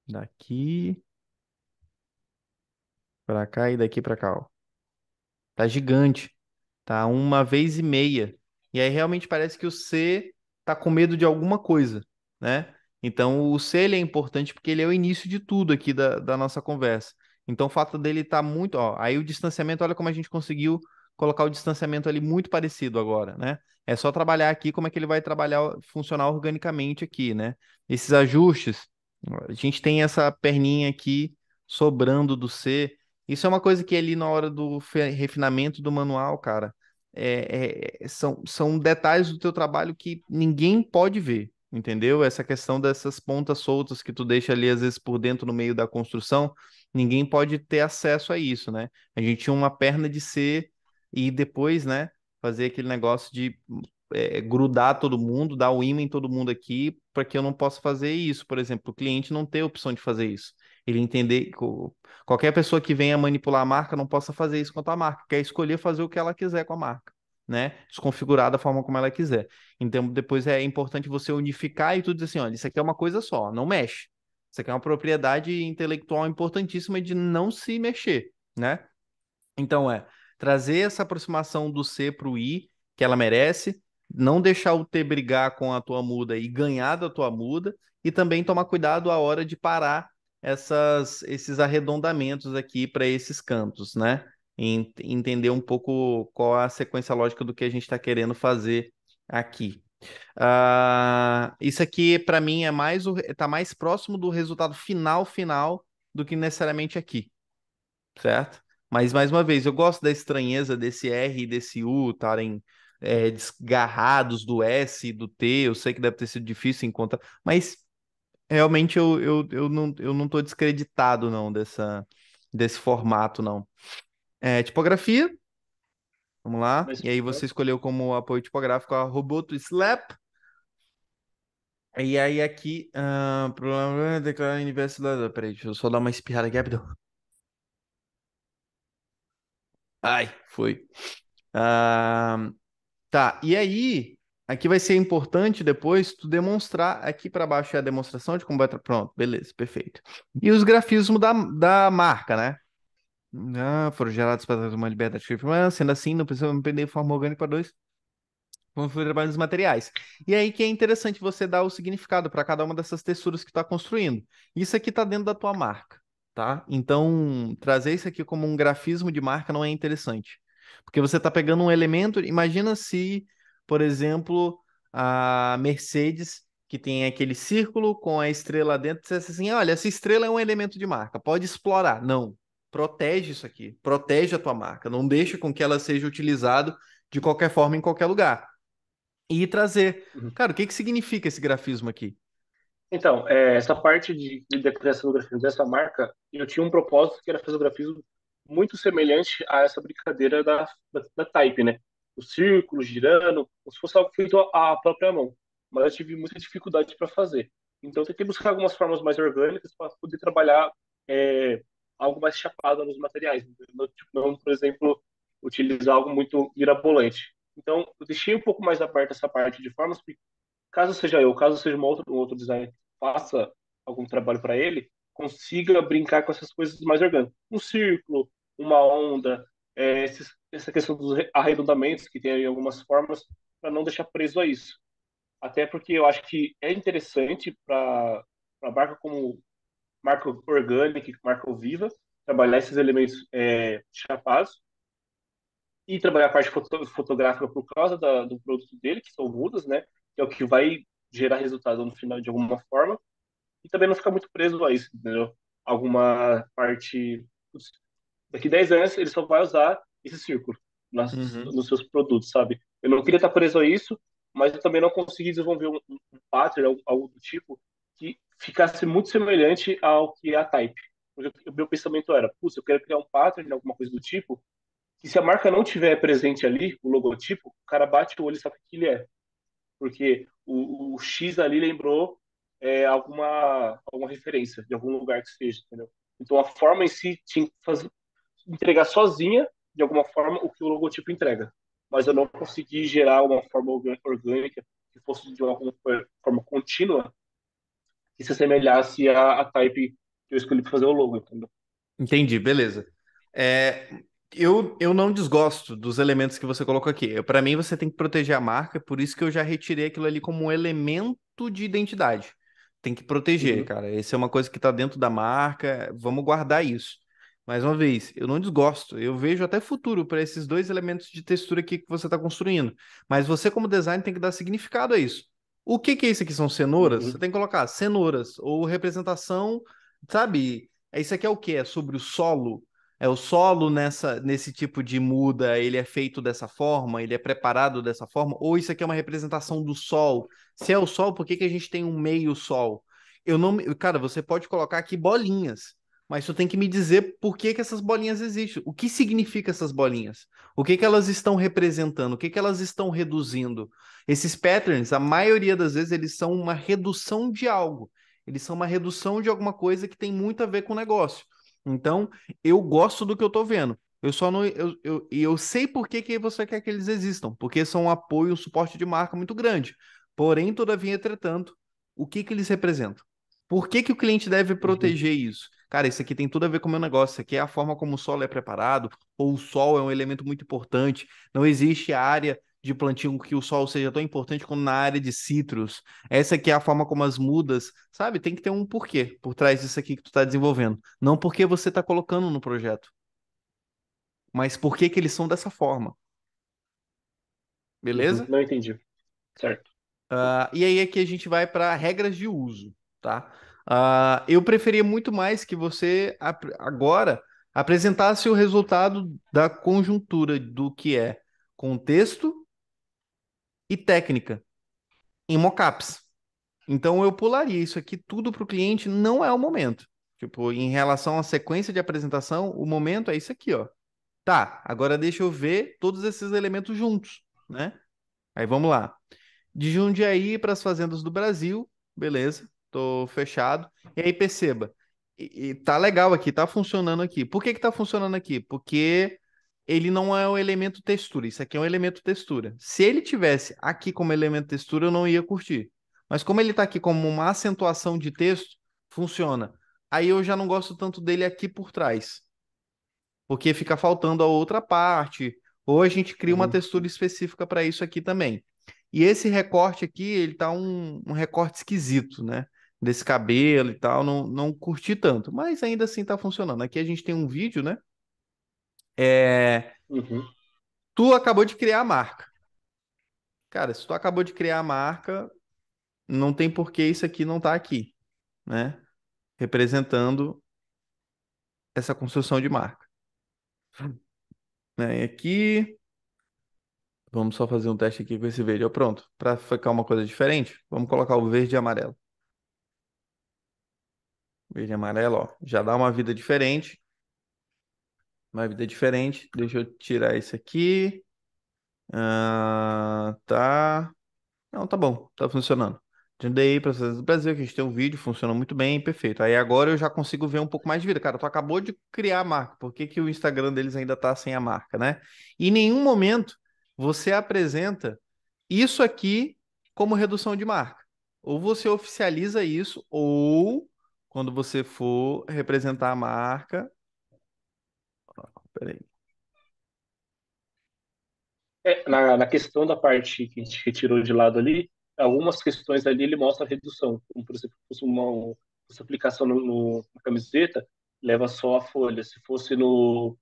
daqui pra cá e daqui pra cá, ó. Tá gigante. Tá uma vez e meia. E aí realmente parece que o C tá com medo de alguma coisa, né? Então o C ele é importante porque ele é o início de tudo aqui da nossa conversa. Então o fato dele estar muito, ó, aí o distanciamento, olha como a gente conseguiu colocar o distanciamento ali muito parecido agora, né? É só trabalhar aqui como é que ele vai trabalhar, funcionar organicamente aqui, né? Esses ajustes, a gente tem essa perninha aqui sobrando do C. Isso é uma coisa que ali na hora do refinamento do manual, cara, são detalhes do teu trabalho que ninguém pode ver. entendeu? Essa questão dessas pontas soltas que tu deixa ali, às vezes, por dentro, no meio da construção, ninguém pode ter acesso a isso, né? A gente tinha uma perna de ser e depois, né, fazer aquele negócio de grudar todo mundo, dar o ímã em todo mundo aqui, para que eu não possa fazer isso. Por exemplo, o cliente não ter a opção de fazer isso. Ele entender, qualquer pessoa que venha manipular a marca não possa fazer isso com a marca, quer escolher fazer o que ela quiser com a marca, né? Desconfigurar da forma como ela quiser. Então, depois é importante você unificar e tudo dizer assim, olha, isso aqui é uma coisa só, não mexe. Isso aqui é uma propriedade intelectual importantíssima de não se mexer, né? Então, trazer essa aproximação do C para o I, que ela merece, não deixar o T brigar com a tua muda e ganhar da tua muda, e também tomar cuidado a hora de parar esses arredondamentos aqui para esses cantos, né? Entender um pouco qual a sequência lógica do que a gente está querendo fazer aqui. Isso aqui, para mim, tá mais próximo do resultado final do que necessariamente aqui, certo? Mas, mais uma vez, eu gosto da estranheza desse R e desse U estarem desgarrados do S e do T. Eu sei que deve ter sido difícil encontrar, mas realmente eu não tô descreditado, não, desse formato, não. Tipografia, vamos lá. Mas, E aí você escolheu como apoio tipográfico a Roboto Slap. E aí aqui, problema declarar universidade. Peraí, deixa eu só dar uma espirrada aqui rápido. Ai, foi. Ah, tá, e aí, aqui vai ser importante depois tu demonstrar, aqui para baixo é a demonstração de como vai... Pronto, beleza, perfeito. E os grafismos da marca, né? Foram gerados para uma liberdade de escrita, mas sendo assim, não precisa perder forma orgânica para dois. Como foi o trabalho dos materiais. E aí que é interessante você dar o significado para cada uma dessas texturas que está construindo. Isso aqui está dentro da tua marca, tá? Então, trazer isso aqui como um grafismo de marca não é interessante. Porque você está pegando um elemento. Imagina se, por exemplo, a Mercedes, que tem aquele círculo com a estrela dentro, dissesse assim: olha, essa estrela é um elemento de marca, pode explorar. Não. Protege isso aqui, protege a tua marca, não deixa com que ela seja utilizada de qualquer forma em qualquer lugar e trazer. uhum. Cara, o que que significa esse grafismo aqui? Então, essa parte da criação do grafismo dessa marca, eu tinha um propósito que era fazer o grafismo muito semelhante a essa brincadeira da Type, né? O círculo girando, como se fosse algo feito à própria mão. Mas eu tive muita dificuldade para fazer. Então, eu tentei buscar algumas formas mais orgânicas para poder trabalhar é, algo mais chapado nos materiais. Não, tipo, não, por exemplo, utilizar algo muito mirabolante. Então, eu deixei um pouco mais aberta essa parte de formas, caso seja eu, caso seja um outro designer que faça algum trabalho para ele, consiga brincar com essas coisas mais orgânicas. Um círculo, uma onda, essa questão dos arredondamentos que tem em algumas formas, para não deixar preso a isso. Até porque eu acho que é interessante para marca como marca orgânica, marca viva, trabalhar esses elementos chapados e trabalhar a parte fotográfica por causa do produto dele, que são mudas, né? Que é o que vai gerar resultado no final de alguma forma, e também não ficar muito preso a isso, entendeu? Alguma parte. Daqui 10 anos ele só vai usar esse círculo Uhum. nos seus produtos, sabe? Eu não queria estar preso a isso, mas eu também não consegui desenvolver um pattern, algo do tipo, que ficasse muito semelhante ao que é a Type. Porque o meu pensamento era, putz, eu quero criar um pattern, alguma coisa do tipo, que se a marca não tiver presente ali, o logotipo, o cara bate o olho e sabe o que ele é. Porque o X ali lembrou alguma referência de algum lugar que seja, entendeu? Então a forma em si tinha que entregar sozinha, de alguma forma, o que o logotipo entrega. Mas eu não consegui gerar uma forma orgânica que fosse de alguma forma contínua que se assemelhasse à type que eu escolhi para fazer o logo, entendeu? Entendi, beleza. É, eu não desgosto dos elementos que você colocou aqui. Para mim, você tem que proteger a marca, por isso que eu já retirei aquilo ali como um elemento de identidade. Tem que proteger, Uhum, cara. Essa é uma coisa que está dentro da marca. Vamos guardar isso. Mais uma vez, eu não desgosto. Eu vejo até futuro para esses dois elementos de textura aqui que você está construindo. Mas você, como designer, tem que dar significado a isso. O que que é isso aqui? São cenouras? Você uhum, tem que colocar cenouras ou representação, sabe? Isso aqui é o quê? É sobre o solo? o solo nesse tipo de muda, ele é feito dessa forma, ele é preparado dessa forma, ou isso aqui é uma representação do sol? Se é o sol, por que que a gente tem um meio sol? Eu não, cara, você pode colocar aqui bolinhas, mas tu tem que me dizer por que que essas bolinhas existem. O que significa essas bolinhas? O que que elas estão representando? O que que elas estão reduzindo? Esses patterns, a maioria das vezes, eles são uma redução de algo. Eles são uma redução de alguma coisa que tem muito a ver com o negócio. Então, eu gosto do que eu tô vendo. Eu só não. Eu sei por que que você quer que eles existam, porque são um apoio, um suporte de marca muito grande. Porém, todavia, entretanto, o que que eles representam? Por que que o cliente deve Uhum. proteger isso? Cara, isso aqui tem tudo a ver com o meu negócio. Isso aqui é a forma como o solo é preparado, ou o sol é um elemento muito importante. Não existe área de plantio que o sol seja tão importante como na área de citros. Essa aqui é a forma como as mudas, sabe? Tem que ter um porquê por trás disso aqui que tu está desenvolvendo. Não porque você está colocando no projeto, mas por que que eles são dessa forma, Uhum. beleza? Não entendi. Certo. E aí aqui a gente vai para regras de uso, tá? Eu preferia muito mais que você agora apresentasse o resultado da conjuntura do que é contexto e técnica em mockups. Então eu pularia isso aqui tudo para o cliente, não é o momento. Tipo, em relação à sequência de apresentação, o momento é isso aqui, ó. Tá, agora deixa eu ver todos esses elementos juntos, né? Aí vamos lá. De Jundiaí para as fazendas do Brasil, beleza, tô fechado. E aí perceba, e tá legal aqui, tá funcionando aqui. Por que que tá funcionando aqui? Porque ele não é o elemento textura, isso aqui é um elemento textura. Se ele tivesse aqui como elemento textura, eu não ia curtir. Mas como ele tá aqui como uma acentuação de texto, funciona. Aí eu já não gosto tanto dele aqui por trás, porque fica faltando a outra parte, ou a gente cria uma Uhum. textura específica para isso aqui também. E esse recorte aqui, ele tá um recorte esquisito, né? Desse cabelo e tal, não curti tanto, mas ainda assim tá funcionando. Aqui a gente tem um vídeo, né? É, Uhum. tu acabou de criar a marca. Cara, se tu acabou de criar a marca, não tem por que isso aqui não tá aqui, né? Representando essa construção de marca. Né? E aqui, vamos só fazer um teste aqui com esse verde. Ó, pronto. Para ficar uma coisa diferente, vamos colocar o verde e amarelo. Verde e amarelo, ó. Já dá uma vida diferente. Uma vida diferente. Deixa eu tirar isso aqui. Tá. Não, tá bom. Tá funcionando. Dei para vocês do Brasil, que a gente tem um vídeo, funciona muito bem, perfeito. Aí agora eu já consigo ver um pouco mais de vida. Cara, tu acabou de criar a marca. Por que que o Instagram deles ainda tá sem a marca, né? E em nenhum momento você apresenta isso aqui como redução de marca. Ou você oficializa isso, ou quando você for representar a marca. Peraí. Na questão da parte que a gente retirou de lado ali, algumas questões ali ele mostra a redução. Como, por exemplo, se fosse essa aplicação na camiseta, leva só a folha. Se fosse no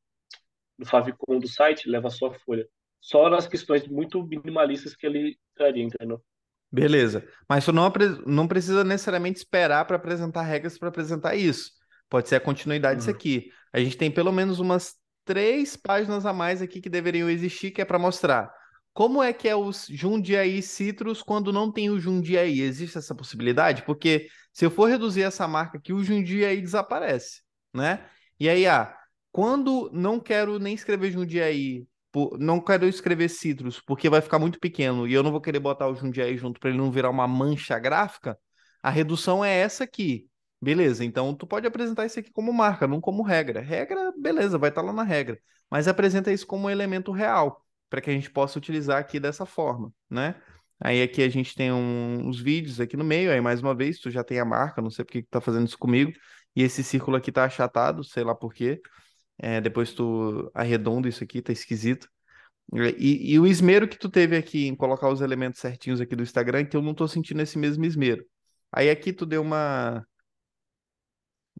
favicon do site, leva só a folha. Só nas questões muito minimalistas que ele traria, entendeu? Beleza. Mas tu não precisa necessariamente esperar para apresentar regras para apresentar isso. Pode ser a continuidade disso Uhum. aqui. A gente tem pelo menos umas 3 páginas a mais aqui que deveriam existir, que é para mostrar como é que é os Jundiaí Citrus quando não tem o Jundiaí. Existe essa possibilidade? Porque se eu for reduzir essa marca aqui, o Jundiaí desaparece, né? E aí, quando não quero nem escrever Jundiaí, não quero escrever Citrus porque vai ficar muito pequeno e eu não vou querer botar o Jundiaí junto para ele não virar uma mancha gráfica, a redução é essa aqui. Beleza, então tu pode apresentar isso aqui como marca, não como regra. Regra, beleza, vai estar lá na regra. Mas apresenta isso como um elemento real, para que a gente possa utilizar aqui dessa forma, né? Aí aqui a gente tem uns vídeos aqui no meio, aí mais uma vez, tu já tem a marca, não sei por que que tu tá fazendo isso comigo. E esse círculo aqui tá achatado, sei lá por quê. Depois tu arredonda isso aqui, tá esquisito. E o esmero que tu teve aqui em colocar os elementos certinhos aqui do Instagram, que eu não tô sentindo esse mesmo esmero. Aí aqui tu deu uma.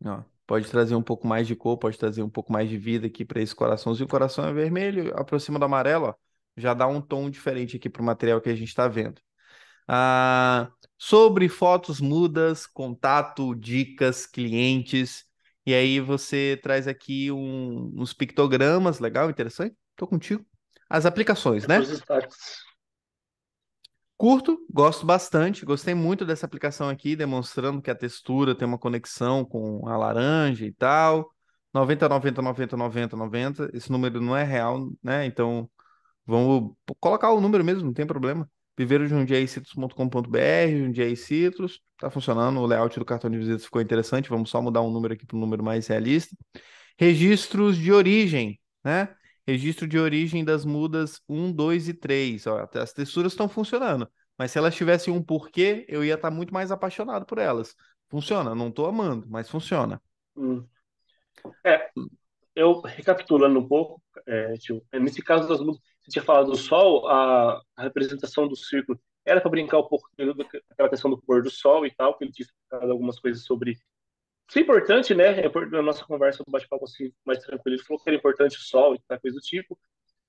Ó, pode trazer um pouco mais de cor, pode trazer um pouco mais de vida aqui para esse coraçãozinho. O coração é vermelho, aproxima do amarelo, ó. Já dá um tom diferente aqui pro material que a gente está vendo. Sobre fotos mudas, contato, dicas, clientes. E aí você traz aqui uns pictogramas, legal, interessante. Tô contigo. As aplicações, Para os né? destaques. Curto, gosto bastante, gostei muito dessa aplicação aqui, demonstrando que a textura tem uma conexão com a laranja e tal. 90, 90, 90, 90, 90. Esse número não é real, né? Então vamos colocar o número mesmo, não tem problema. viveirojundiaicitrus.com.br, Jundiaí Citrus, tá funcionando. O layout do cartão de visitas ficou interessante. Vamos só mudar um número aqui para um número mais realista. Registros de origem, né? Registro de origem das mudas um, 2 e 3. Ó, até as texturas estão funcionando. Mas se elas tivessem um porquê, eu ia estar muito mais apaixonado por elas. Funciona, não estou amando, mas funciona. Hum. É, eu recapitulando um pouco, tio, nesse caso das músicas, você tinha falado do sol, a representação do círculo era para brincar um pouco daquela questão do pôr do sol e tal, que ele tinha explicado algumas coisas sobre. Isso é importante, né? Na nossa conversa do bate-papo assim, mais tranquilo, ele falou que era importante o sol e tal, coisa do tipo.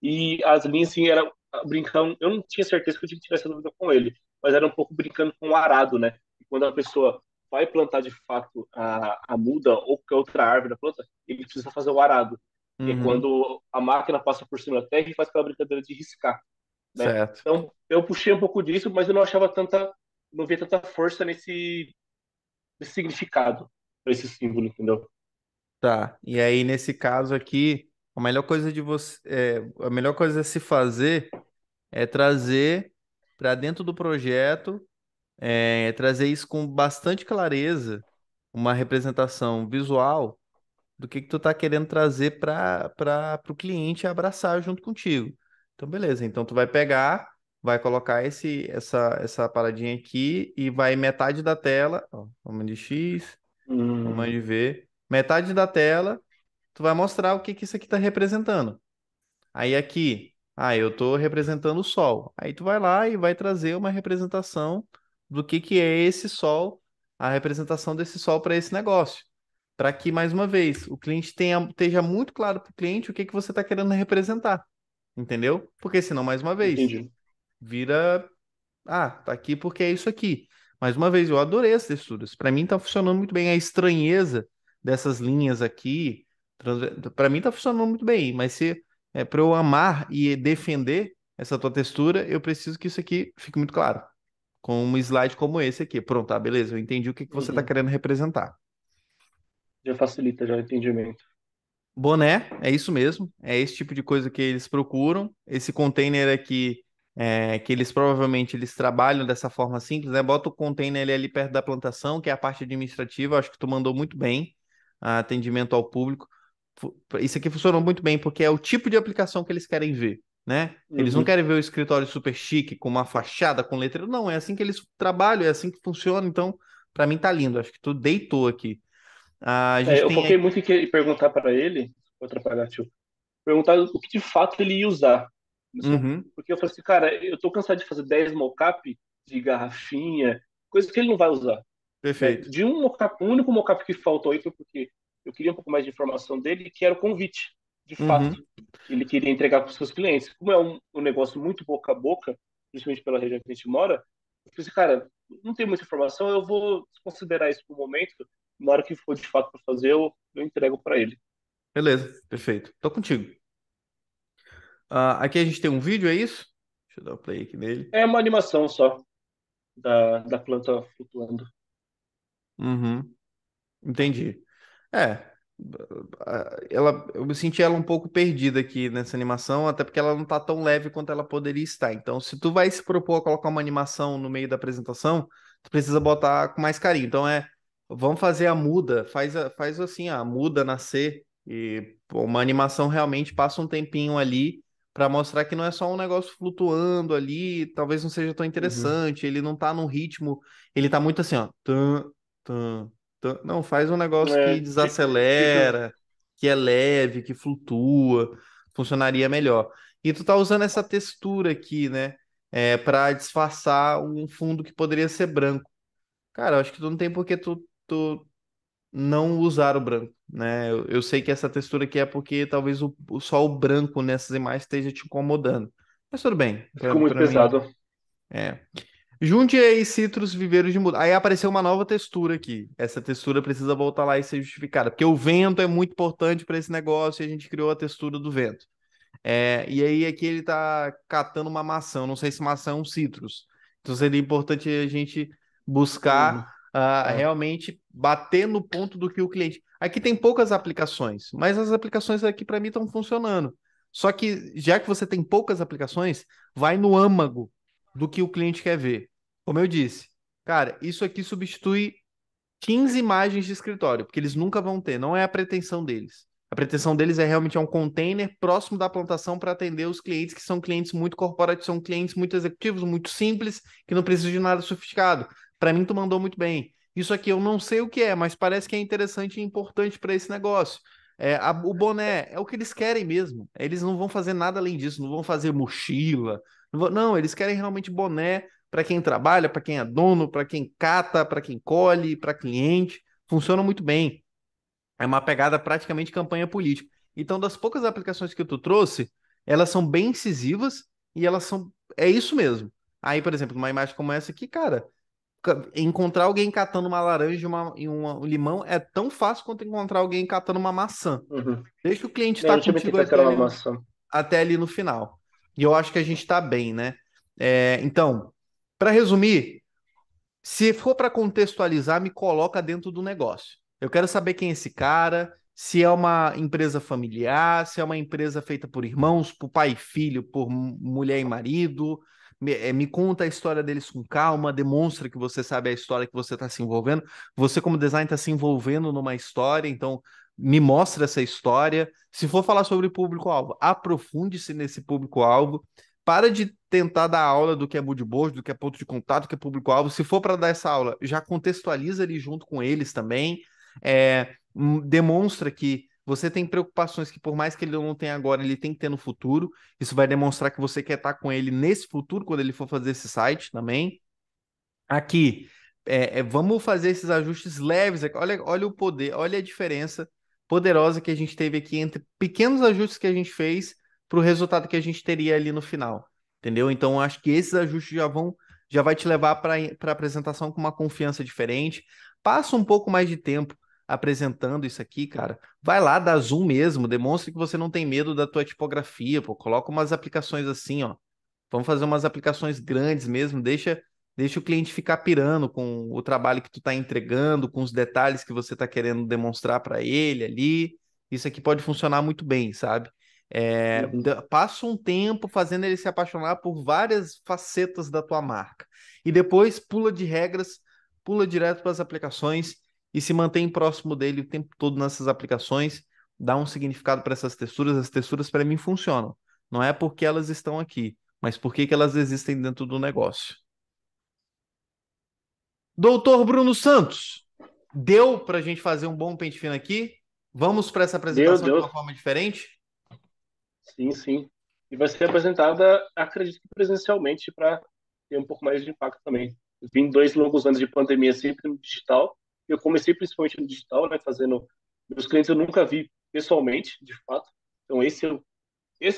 E as linhas, assim, era brincando. Eu não tinha certeza que eu tivesse essa dúvida com ele, mas era um pouco brincando com o arado, né? E quando a pessoa vai plantar de fato a muda ou qualquer outra árvore da planta, ele precisa fazer o arado. Que é Uhum, quando a máquina passa por cima da terra e faz aquela brincadeira de riscar, né? certo. Então, eu puxei um pouco disso, mas eu não achava tanta, não via tanta força nesse significado para esse símbolo, entendeu? Tá. E aí, nesse caso aqui, a melhor coisa a se fazer é trazer para dentro do projeto, trazer isso com bastante clareza, uma representação visual do que tu tá querendo trazer para o cliente abraçar junto contigo. Então, beleza. Então, tu vai pegar, vai colocar essa paradinha aqui e vai metade da tela, ó, tamanho de X, tamanho Hum, de V, metade da tela, tu vai mostrar o que que isso aqui está representando. Aí aqui, eu estou representando o Sol. Aí tu vai lá e vai trazer uma representação do que é esse Sol, a representação desse Sol para esse negócio. Para que, mais uma vez, o cliente esteja muito claro para o cliente o que que você está querendo representar. Entendeu? Porque senão, mais uma vez, entendi. vira tá aqui porque é isso aqui. Mais uma vez, eu adorei as texturas. Para mim tá funcionando muito bem a estranheza dessas linhas aqui. Para mim tá funcionando muito bem, mas se é para eu amar e defender essa tua textura, eu preciso que isso aqui fique muito claro. Com um slide como esse aqui. Pronto, tá, beleza. Eu entendi o que que você está Uhum. querendo representar. Já facilita já o entendimento. Boné, é isso mesmo. É esse tipo de coisa que eles procuram. Esse container aqui, que eles provavelmente eles trabalham dessa forma simples, né? Bota o container ali perto da plantação, que é a parte administrativa. Acho que tu mandou muito bem, atendimento ao público. Isso aqui funcionou muito bem, porque é o tipo de aplicação que eles querem ver, né? Eles não Uhum. querem ver o escritório super chique, com uma fachada, com letreiro. Não, é assim que eles trabalham, é assim que funciona. Então, para mim tá lindo. Acho que tu deitou aqui. A gente Eu tem foquei aqui. muito em perguntar para ele, vou atrapalhar, tio, perguntar o que de fato ele ia usar. Uhum, Porque eu falei assim, cara, eu tô cansado de fazer 10 mocap de garrafinha, coisa que ele não vai usar, né? perfeito. De um mocap, o único mocap que faltou aí foi porque eu queria um pouco mais de informação dele, que era o convite, de fato, Uhum. que ele queria entregar para os seus clientes. Como é um negócio muito boca a boca, principalmente pela região que a gente mora, eu falei assim, cara, não tem muita informação, eu vou considerar isso por um momento, na hora que for de fato para fazer, eu entrego para ele. Beleza, perfeito. Tô contigo. Aqui a gente tem um vídeo, é isso? Deixa eu dar o play aqui nele. É uma animação só da planta flutuando. Uhum, entendi. É, eu me senti ela um pouco perdida aqui nessa animação, até porque ela não tá tão leve quanto ela poderia estar. Então, se tu vai se propor a colocar uma animação no meio da apresentação, tu precisa botar com mais carinho. Então, vamos fazer a muda, faz assim, a muda nascer e pô, uma animação realmente passa um tempinho ali para mostrar que não é só um negócio flutuando ali, talvez não seja tão Uhum. interessante, ele não tá num ritmo, ele tá muito assim, ó, tum, tum, não, faz um negócio que Fica. desacelera, que é leve, que flutua, funcionaria melhor. E tu tá usando essa textura aqui, né? Para disfarçar um fundo que poderia ser branco. Cara, eu acho que tu não tem por que tu não usar o branco, né? Eu sei que essa textura aqui é porque talvez só o branco nessas imagens esteja te incomodando. Mas tudo bem, Ficou muito pra mim pesado. é. Junte aí Citrus Viveiros de Muda. Aí apareceu uma nova textura aqui. Essa textura precisa voltar lá e ser justificada, porque o vento é muito importante para esse negócio e a gente criou a textura do vento. E aí aqui ele tá catando uma maçã. Eu não sei se maçã é um citrus. Então seria importante a gente buscar Uhum. Tá. realmente bater no ponto do que o cliente. Aqui tem poucas aplicações, mas as aplicações aqui para mim estão funcionando. Só que já que você tem poucas aplicações, vai no âmago do que o cliente quer ver. Como eu disse, cara, isso aqui substitui 15 imagens de escritório, porque eles nunca vão ter, não é a pretensão deles. A pretensão deles é realmente um container próximo da plantação para atender os clientes que são clientes muito corporativos, são clientes muito executivos, muito simples, que não precisam de nada sofisticado. Para mim, tu mandou muito bem. Isso aqui eu não sei o que é, mas parece que é interessante e importante para esse negócio. O boné é o que eles querem mesmo. Eles não vão fazer nada além disso, não vão fazer mochila. Não, eles querem realmente boné para quem trabalha, para quem é dono, para quem cata, para quem colhe, para cliente. Funciona muito bem. É uma pegada praticamente campanha política. Então, das poucas aplicações que tu trouxe, elas são bem incisivas e elas são. É isso mesmo. Aí, por exemplo, numa imagem como essa aqui, cara, encontrar alguém catando uma laranja um limão é tão fácil quanto encontrar alguém catando uma maçã. Uhum. Deixa o cliente Eu estar não tinha me contigo tentado que era uma maçã. até ali no final. E eu acho que a gente está bem, né? Então, para resumir, se for para contextualizar, me coloca dentro do negócio. Eu quero saber quem é esse cara, se é uma empresa familiar, se é uma empresa feita por irmãos, por pai e filho, por mulher e marido. Me conta a história deles com calma, demonstra que você sabe a história que você está se envolvendo. Você, como designer, está se envolvendo numa história, então me mostra essa história. Se for falar sobre público-alvo, aprofunde-se nesse público-alvo. Para de tentar dar aula do que é moodboard, do que é ponto de contato, do que é público-alvo. Se for para dar essa aula, já contextualiza ali junto com eles também. Demonstra que você tem preocupações que, por mais que ele não tenha agora, ele tem que ter no futuro. Isso vai demonstrar que você quer estar com ele nesse futuro, quando ele for fazer esse site também. Aqui, vamos fazer esses ajustes leves. Olha o poder, olha a diferença poderosa que a gente teve aqui entre pequenos ajustes que a gente fez para o resultado que a gente teria ali no final. Entendeu? Então, acho que esses ajustes já vai te levar para a apresentação com uma confiança diferente. Passa um pouco mais de tempo apresentando isso aqui, cara. Vai lá, dá zoom mesmo, demonstre que você não tem medo da tua tipografia, pô. Coloca umas aplicações assim, ó. Vamos fazer umas aplicações grandes mesmo, deixa o cliente ficar pirando com o trabalho que tu está entregando, com os detalhes que você está querendo demonstrar para ele ali. Isso aqui pode funcionar muito bem, sabe? Uhum. Passa um tempo fazendo ele se apaixonar por várias facetas da tua marca. E depois pula de regras, pula direto para as aplicações e se mantém próximo dele o tempo todo nessas aplicações. Dá um significado para essas texturas. As texturas para mim funcionam. Não é porque elas estão aqui, mas porque que elas existem dentro do negócio. Doutor Bruno Santos, deu para a gente fazer um bom pente fino aqui? Vamos para essa Deu, apresentação de deu. uma forma diferente? Sim, sim. E vai ser apresentada, acredito que presencialmente, para ter um pouco mais de impacto também. Eu vim 2 longos anos de pandemia sempre no digital. Eu comecei principalmente no digital, né, fazendo. Meus clientes eu nunca vi pessoalmente, de fato. Então, esse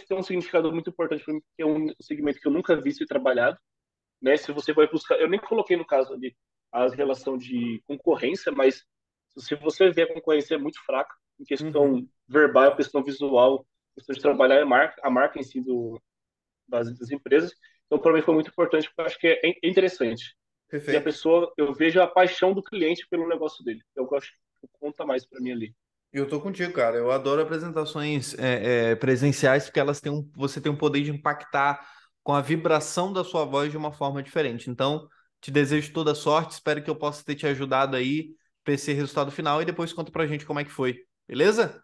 tem um significado muito importante para mim, porque é um segmento que eu nunca vi ser trabalhado. Né? Se você vai buscar. Eu nem coloquei no caso ali a relação de concorrência, mas se você vê a concorrência é muito fraca em Uhum. questão verbal, questão visual, questão de trabalhar a marca em si das empresas. Então, para mim foi muito importante, porque eu acho que é interessante. E a Perfeito. pessoa, eu vejo a paixão do cliente pelo negócio dele. É o que eu acho que conta mais para mim ali. Eu tô contigo, cara. Eu adoro apresentações presenciais porque você tem um poder de impactar com a vibração da sua voz de uma forma diferente. Então, te desejo toda sorte. Espero que eu possa ter te ajudado aí para esse resultado final e depois conta pra gente como é que foi. Beleza?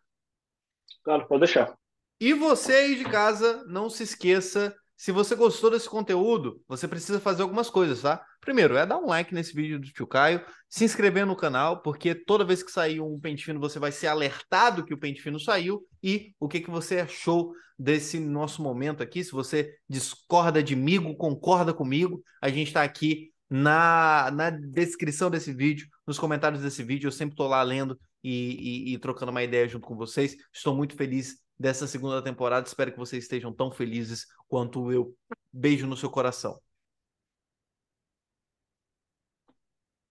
Claro, pode deixar. E você aí de casa, não se esqueça, se você gostou desse conteúdo, você precisa fazer algumas coisas, tá? Primeiro, dar um like nesse vídeo do Tio Caio, se inscrever no canal, porque toda vez que sair um pente fino, você vai ser alertado que o pente fino saiu e o que que você achou desse nosso momento aqui. Se você discorda de mim, concorda comigo, a gente está aqui na descrição desse vídeo, nos comentários desse vídeo, eu sempre estou lá lendo e trocando uma ideia junto com vocês. Estou muito feliz dessa segunda temporada. Espero que vocês estejam tão felizes quanto eu. Beijo no seu coração.